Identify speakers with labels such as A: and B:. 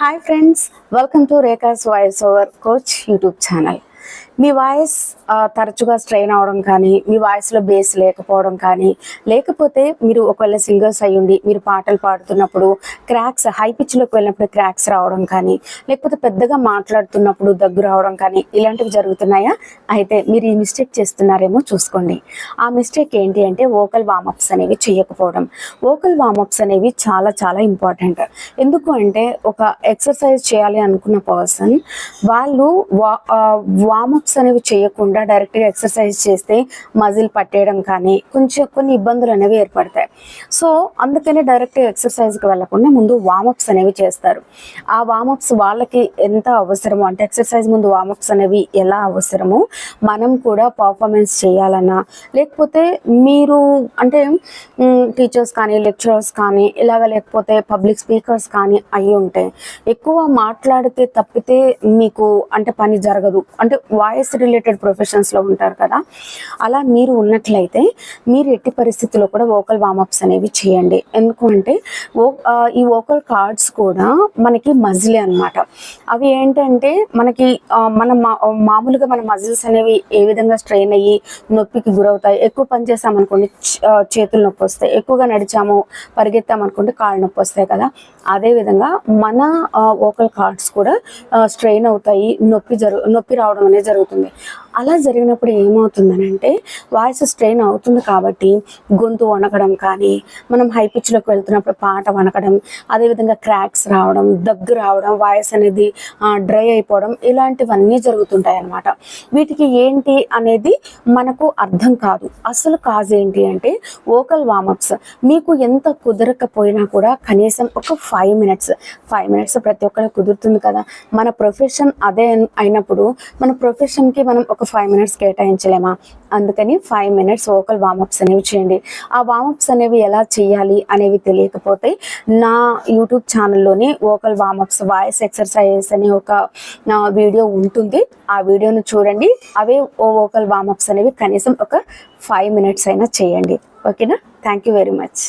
A: Hi friends, welcome to Rekha's voice over coach YouTube channel. Me voice తరచుగా strain అవడం కానీ, మీ వాయిస్లో బేస్ లేకపోవడం కానీ, లేకపోతే మీరు ఒకవేళ సింగర్స్ అయ్యుండి మీరు పాటలు పాడుతున్నప్పుడు క్రాక్స్, హై పిచ్లోకి వెళ్ళినప్పుడు క్రాక్స్ రావడం కానీ, లేకపోతే పెద్దగా మాట్లాడుతున్నప్పుడు దగ్గు రావడం కానీ ఇలాంటివి జరుగుతున్నాయా? అయితే మీరు ఈ మిస్టేక్ చేస్తున్నారేమో చూసుకోండి. ఆ మిస్టేక్ ఏంటి అంటే వోకల్ వార్మప్స్ అనేవి చేయకపోవడం. వోకల్ వార్మప్స్ అనేవి చాలా చాలా ఇంపార్టెంట్. ఎందుకు అంటే ఒక ఎక్సర్సైజ్ చేయాలి అనుకున్న పర్సన్ వాళ్ళు వార్మప్స్ అనేవి చేయకుండా డైరెక్ట్గా ఎక్సర్సైజ్ చేస్తే మజిల్ పట్టేయడం కానీ కొన్ని ఇబ్బందులు అనేవి ఏర్పడతాయి. సో అందుకని డైరెక్ట్గా ఎక్సర్సైజ్కి వెళ్ళకుండా ముందు వార్మప్స్ అనేవి చేస్తారు. ఆ వార్మప్స్ వాళ్ళకి ఎంత అవసరమో, అంటే ఎక్సర్సైజ్ ముందు వార్మప్స్ అనేవి ఎలా అవసరమో మనం కూడా పర్ఫార్మెన్స్ చేయాలన్నా, లేకపోతే మీరు అంటే టీచర్స్ కానీ లెక్చరర్స్ కానీ లేకపోతే పబ్లిక్ స్పీకర్స్ కానీ అయి ఉంటే ఎక్కువ మాట్లాడితే తప్పితే మీకు అంటే పని జరగదు, అంటే వాయిస్ రిలేటెడ్ ప్రొఫెషన్స్లో ఉంటారు కదా, అలా మీరు ఉన్నట్లయితే మీరు ఎట్టి పరిస్థితుల్లో కూడా వోకల్ వార్మప్స్ అనేవి చేయండి. ఎందుకంటే ఈ వోకల్ కార్డ్స్ కూడా మనకి మజిలే అనమాట. అవి ఏంటంటే మనకి మామూలుగా మన మజిల్స్ అనేవి ఏ విధంగా స్ట్రెయిన్ అయ్యి నొప్పికి గురవుతాయి. ఎక్కువ పని చేసామనుకోండి చేతులు నొప్పి వస్తాయి, ఎక్కువగా నడిచాము పరిగెత్తామనుకోండి కాళ్ళు నొప్పి వస్తాయి కదా, అదేవిధంగా మన వోకల్ కార్డ్స్ కూడా స్ట్రెయిన్ అవుతాయి, నొప్పి రావడం అనేది జరుగుతుంది. అలా జరిగినప్పుడు ఏమవుతుందని అంటే వాయిస్ స్ట్రెయిన్ అవుతుంది కాబట్టి గొంతు వణకడం కానీ, మనం హై పిచ్లోకి వెళ్తున్నప్పుడు పాట వణకడం, అదేవిధంగా క్రాక్స్ రావడం, దగ్గు రావడం, వాయిస్ అనేది డ్రై అయిపోవడం, ఇలాంటివన్నీ జరుగుతుంటాయి అన్నమాట. వీటికి ఏంటి అనేది మనకు అర్థం కాదు. అసలు కాజ్ ఏంటి అంటే వోకల్ వార్మప్స్. మీకు ఎంత కుదరకపోయినా కూడా కనీసం ఒక 5 మినిట్స్ ప్రతి ఒక్కరికి కుదురుతుంది కదా. మన ప్రొఫెషన్ అదే అయినప్పుడు మన ప్రొఫెషన్కి మనం ఒక 5 మినిట్స్ కేటాయించలేమా? అందుకని 5 మినిట్స్ వోకల్ వార్మప్స్ అనేవి చేయండి. ఆ వార్మప్స్ అనేవి ఎలా చేయాలి అనేవి తెలియకపోతే నా యూట్యూబ్ ఛానల్లోని వోకల్ వార్మప్స్ వాయిస్ ఎక్సర్సైజెస్ అనే ఒక వీడియో ఉంటుంది. ఆ వీడియోను చూడండి. అవే వోకల్ వార్మప్స్ అనేవి కనీసం ఒక 5 మినిట్స్ అయినా చేయండి. ఓకేనా? Thank you very much.